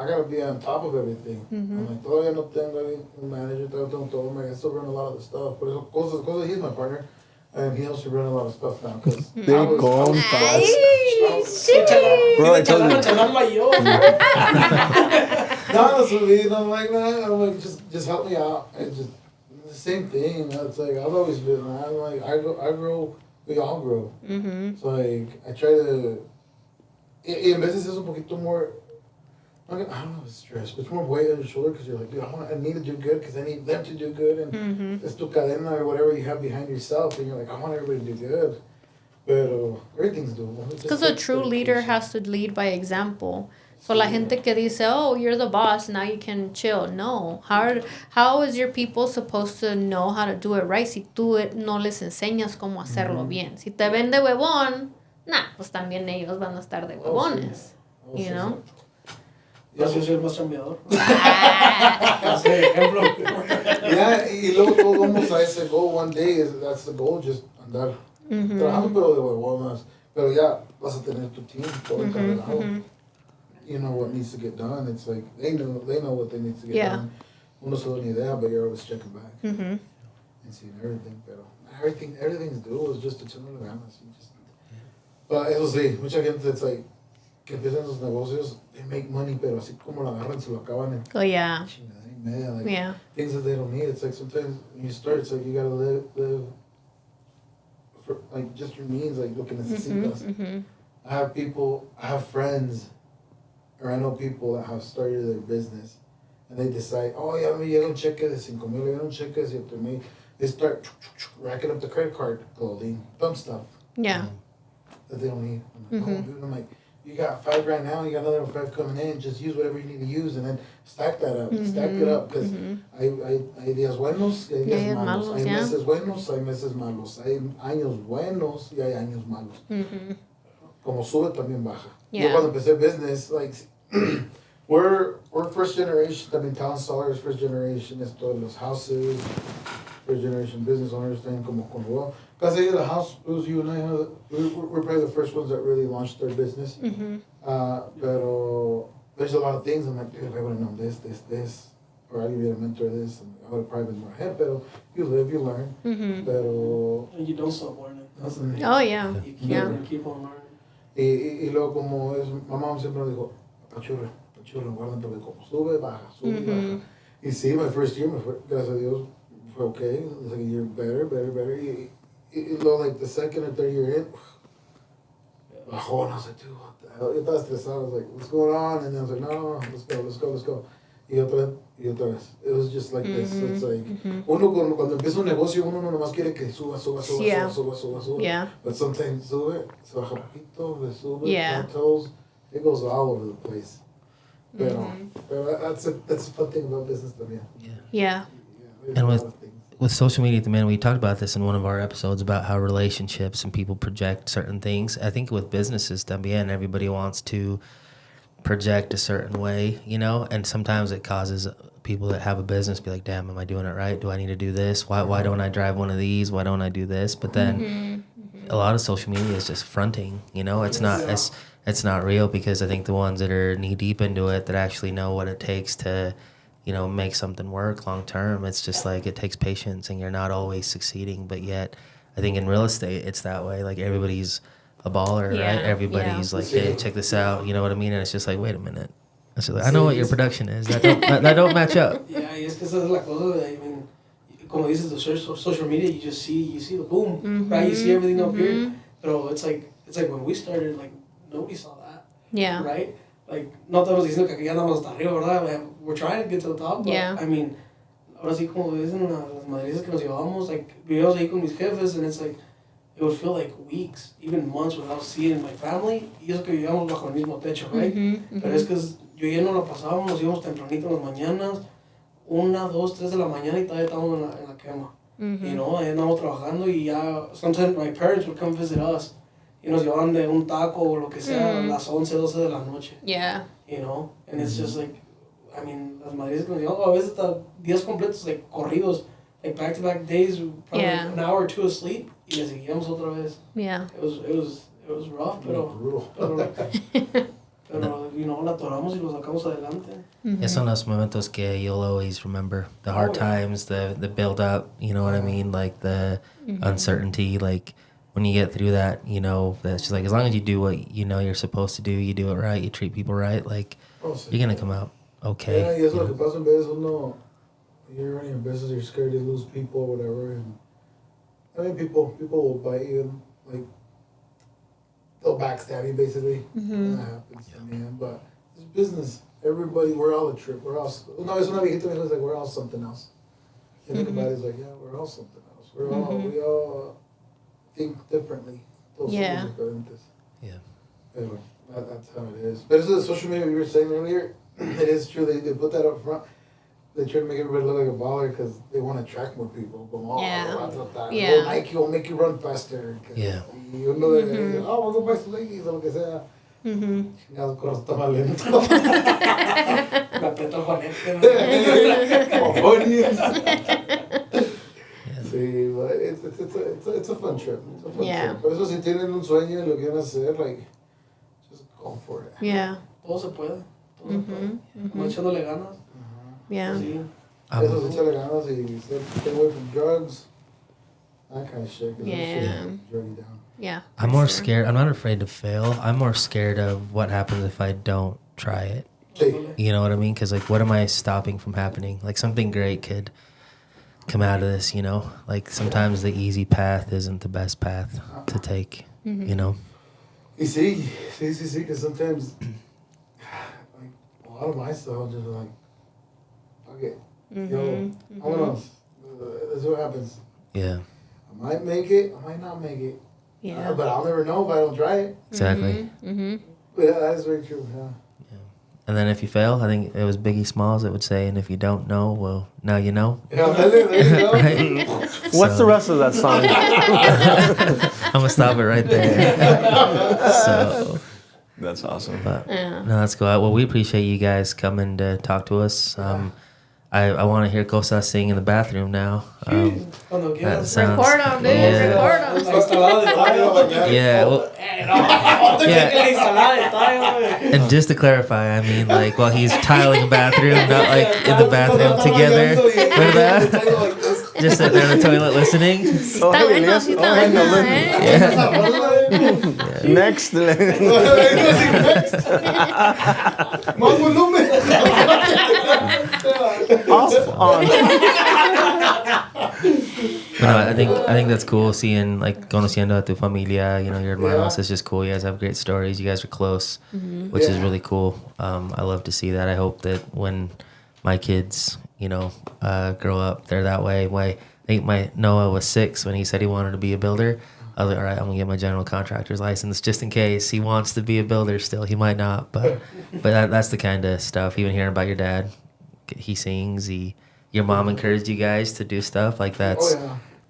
gotta be on top of everything. I'm like, todavía no tengo un manager, todavía tengo todo. I'm like, I still run a lot of the stuff. Por eso, Cosa, he's my partner. And he helps me run a lot of stuff now. Cause Bro, I told you. I'm like, man, I'm like, just help me out, and just the same thing. It's like I've always been, man. I'm like, I grow, we all grow. So like, I try to. Y en veces es un poquito more. I don't know, it's stress, but it's more weight on your shoulder, because you're like, dude, I need to do good, because I need them to do good, and it's tu cadena or whatever you have behind yourself, and you're like, I want everybody to do good. But everything's doable. Because a true leader has to lead by example. So la gente que dice, oh, you're the boss, now you can chill. No. How is your people supposed to know how to do it right si tú no les enseñas cómo hacerlo bien? Si te ven de huevón, pues también ellos van a estar de huevones. You know? Yo soy el más chambeador. Yeah, y luego todos vamos a ese goal one day. That's the goal, just andar trabajando, pero de huevonas. Pero ya vas a tener tu team todo encarregado. You know what needs to get done. It's like they know what they need to get done. Uno se da una idea, but you're always checking back and seeing everything. Pero everything's doable. It's just echándole ganas. But eso sí, mucha gente, it's like que empiezan sus negocios, they make money, pero así como lo agarran, se lo acaban en chingada y media. Like things that they don't need. It's like sometimes when you start, it's like you gotta live for like just your means, like lo que necesitas. I have friends, or I know people that have started their business, and they decide, oh yeah, me llega un cheque de 5,000, llega un cheque de 7,000. They start racking up the credit card, clothing, dumb stuff. Yeah. That they don't need. I'm like, oh, dude, I'm like, you got $5,000 now, you got another 5 coming in, just use whatever you need to use, and then stack that up, stack it up, because hay días buenos y hay días malos. Hay meses buenos, hay meses malos. Hay años buenos y hay años malos. Como sube, también baja. Yo cuando empecé business, like, we're first generation, I mean, talent installers, first generation, esto de los houses, first generation business owners, thing como con Will. Because the house, it was you and I, we're probably the first ones that really launched their business. Pero there's a lot of things, I'm like, dude, if I would have known this, or I'd be a mentor of this, and I would have probably been more ahead, pero you live, you learn. Pero... And you don't stop learning. Oh, yeah. You keep on learning. Y luego como es, mamá siempre me dijo, pachurra, guarden, porque como sube, baja. Y sí, my first year, gracias a Dios, fue okay. It was like a year better. Y luego, like, the second or third year in, bajó, and I was like, dude, what the hell? Yo estaba estresado. I was like, what's going on? And I was like, no, let's go. Y otra vez. It was just like this. So it's like, uno cuando empieza un negocio, uno nomás quiere que suba. Yeah. But sometimes sube, se baja poquito, le sube, plateaus. It goes all over the place. Pero that's a fun thing about business también. Yeah. And with social media at the minute, we talked about this in one of our episodes about how relationships and people project certain things. I think with businesses también, everybody wants to project a certain way, you know, and sometimes it causes people that have a business be like, damn, am I doing it right? Do I need to do this? Why don't I drive one of these? Why don't I do this? But then a lot of social media is just fronting, you know, it's not real, because I think the ones that are knee deep into it, that actually know what it takes to, you know, make something work long term, it's just like it takes patience, and you're not always succeeding. But yet I think in real estate it's that way. Like everybody's a baller, right? Everybody's like, hey, check this out, you know what I mean? And it's just like, wait a minute, it's like, I know what your production is, that don't match up. Yeah, y es que esa es la cosa. I mean, como dices, the social media, you see the boom, right? You see everything up here. Pero it's like when we started, like nobody saw that. Yeah. Right? Like, no estamos diciendo que aquí andamos hasta arriba, ¿verdad? We're trying to get to the top, but I mean, ahora sí, como dicen las madrizas que nos llevábamos, like, vivíamos ahí con mis jefes, and it's like, it would feel like weeks, even months without seeing my family. Y eso que vivíamos bajo el mismo techo, right? Pero es que yo y él no la pasábamos, íbamos tempranito en las mañanas, 1, 2, 3 de la mañana, y todavía estábamos en la cama. You know, ahí andábamos trabajando, y ya, sometimes my parents would come visit us, y nos llevaban de un taco o lo que sea a las 11, 12 de la noche. Yeah. You know, and it's just like, I mean, las madrizas que nos llevaban, a veces hasta días completos, like, corridos, like back-to-back days, probably an hour or two of sleep, y le seguíamos otra vez. Yeah. It was rough, pero you know, la atoramos y lo sacamos adelante. Esos son los momentos que you'll always remember. The hard times, the build up, you know what I mean? Like the uncertainty, like when you get through that, you know, that's just like, as long as you do what you know you're supposed to do, you do it right, you treat people right, like you're going to come out okay. Yeah, y eso lo que pasa en veces uno, you're running your business, you're scared to lose people or whatever, and I mean, people will bite you, like, they'll backstab you, basically. That happens to me, but it's business. Everybody, we're all a trip. We're all, no, it's not it's like we're all something else. You think about it, it's like, yeah, we're all something else. We all think differently. Yeah. Yeah. Anyway, that's how it is. But this is the social media we were saying earlier. It is true, they put that up front. They try to make everybody look like a baller because they want to attract more people. Oh, Nike will make you run faster. Yeah. You know that, oh, we'll go buy some Nikes o lo que sea. Chingados, con está más lento. Me aprieto el juanete. Sí, but it's a fun trip. It's a fun trip. Por eso si tienen un sueño y lo quieren hacer, like, just go for it. Yeah. Todo se puede. Todo se puede. No echándole ganas. Yeah. Eso se echarle ganas y stay away from drugs, that kind of shit. Yeah. Drug you down. Yeah. I'm more scared. I'm not afraid to fail. I'm more scared of what happens if I don't try it. You know what I mean? Because, like, what am I stopping from happening? Like, something great could come out of this, you know? Like, sometimes the easy path isn't the best path to take, you know? You see, because sometimes, like, a lot of my stuff just like, okay, vámonos. That's what happens. Yeah. I might make it, I might not make it. Yeah. But I'll never know if I don't try it. Exactly. But yeah, that's very true, yeah. And then if you fail, I think it was Biggie Smalls that would say, and if you don't know, well, now you know. Yeah, there you go. Right? What's the rest of that song? I'm going to stop it right there. So, That's awesome. but, no, that's cool. Well, we appreciate you guys coming to talk to us. I want to hear Cosa sing in the bathroom now. That sounds, Record them, dude. yeah. Record them. Yeah, well, and just to clarify, I mean, like, while he's tiling a bathroom, not like in the bathroom together. Just sitting there in the toilet listening. Está bueno, sí está bueno, Yeah. Next. Más volumen. Off on. But no, I think that's cool seeing, like, conociendo a tu familia, you know, your hermanos. It's just cool. You guys have great stories. You guys are close, which is really cool. I love to see that. I hope that when my kids, you know, grow up, they're that way. I think my Noah was 6 when he said he wanted to be a builder. I was like, all right, I'm gonna get my general contractor's license just in case he wants to be a builder still. He might not, but that's the kind of stuff. Even hearing about your dad, he sings. Your mom encouraged you guys to do stuff like that's.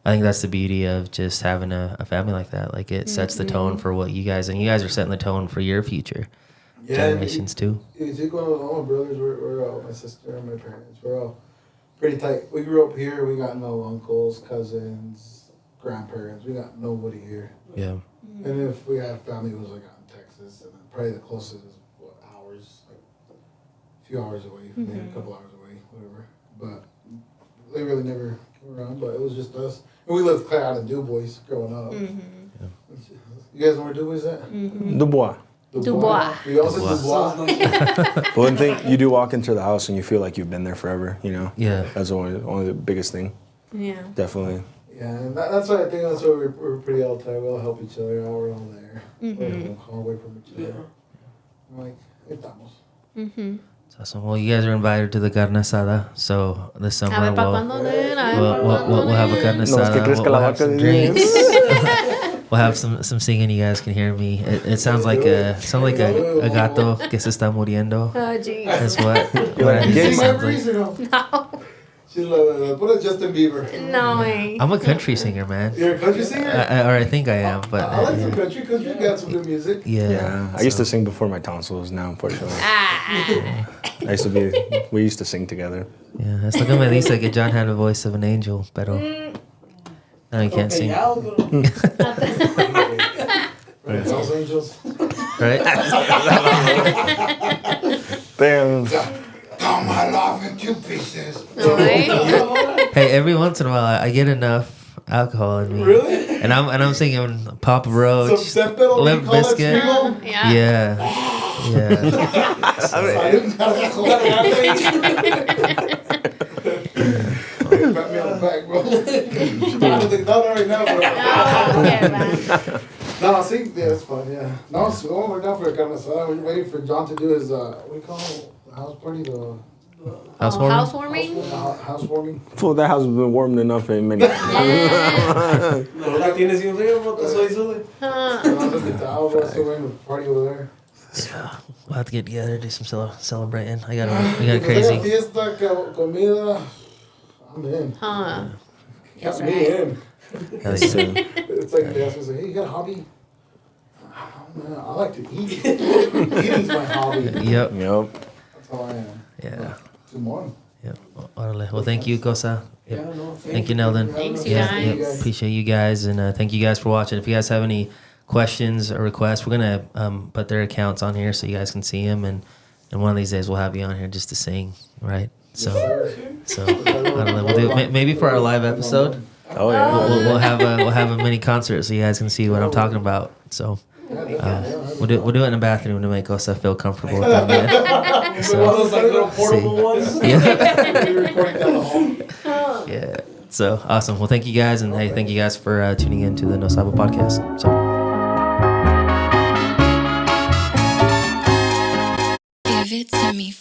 I think that's the beauty of just having a family like that. Like, it sets the tone for what you guys are setting the tone for your future. generations too. You see, all my brothers, we're all, my sister and my parents, we're all pretty tight. We grew up here. We got no uncles, cousins, grandparents. We got nobody here. Yeah. And if we have family, it was like out in Texas, and then probably the closest is hours, like a few hours away, maybe a couple hours away, whatever. But they really never came around. But it was just us. And we lived clear out of Dubois growing up. You guys know where Dubois is at? Dubois. Dubois. We also Dubois. But one thing, you do walk into the house and you feel like you've been there forever, you know? Yeah. That's only the biggest thing. Yeah. Definitely. Yeah, and that's why I think that's why we're pretty all tight. We all help each other out. We're all there. We don't call away from each other. I'm like, estamos. It's awesome. Well, you guys are invited to the carne asada. So this A summer ver, ¿pa' cuándo, nen? A ver, ¿pa' we'll cuándo, have a nen? carne No, es asada. que crezca la We'll have vaca some de drinks. We'll have some singing. You guys can hear me. It sounds like a gato que se está muriendo. Oh, jeez. That's what like, it "Yes." sounds like. No. She's like, put it Justin Bieber. No way. I'm a country singer, man. You're a country singer? Or I think I am, but I like some country. Country got some good music. yeah. I used to sing before my tonsils now, unfortunately. Ah. We used to sing together. Yeah, es lo que me dice que John had a voice of an angel, pero no, he can't sing. Right. Los Angels. Right? Damn. Cut my life in 2 pieces. No way. Hey, every once in a while, I get enough alcohol in me. Really? And I'm singing Papa Roach, Some Step Limp Bizkit. Yeah. Yeah. Yeah. Pat me on the back, bro. Not right now, bro. Oh, okay, man. No, see, yeah, that's fun, yeah. No, so we're down for a kind of asada. We're waiting for John to do his, what do you call it? The house party? Housewarming? Housewarming. Fool, that house has been warmed enough in many. No la tienes bien frío, bro. Te soy sube. Look at the hour, bro. Still waiting to party over there. Yeah. We'll have to get together, do some celebrating. We got crazy. Fiesta, comida. I'm in. Huh. Count me in. Hell yeah. It's like they ask me, hey, you got a hobby? Oh, man, I like to eat. Eating's my hobby. Yep. Yep. That's how I am. Yeah. Tomorrow. Yep. Órale. Well, thank you, Cosa. Yep. Yeah, no, Thank you, Neldon. Thanks, you Yeah, guys. yep. Appreciate you guys, and thank you guys for watching. If you guys have any questions or requests, we're gonna put their accounts on here so you guys can see them, and one of these days we'll have you on here just to sing, right? So I don't know. We'll do maybe for our live episode. Oh, yeah. We'll have a mini concert so you guys can see what I'm talking about. So we'll do it in the bathroom to make Cosa feel comfortable with them. Yeah. One of those like little portable ones. Yeah. We're recording down the hall. Yeah. So awesome. Well, thank you guys, and hey, thank you guys for tuning in to the No Sabo podcast. So. Give it to me.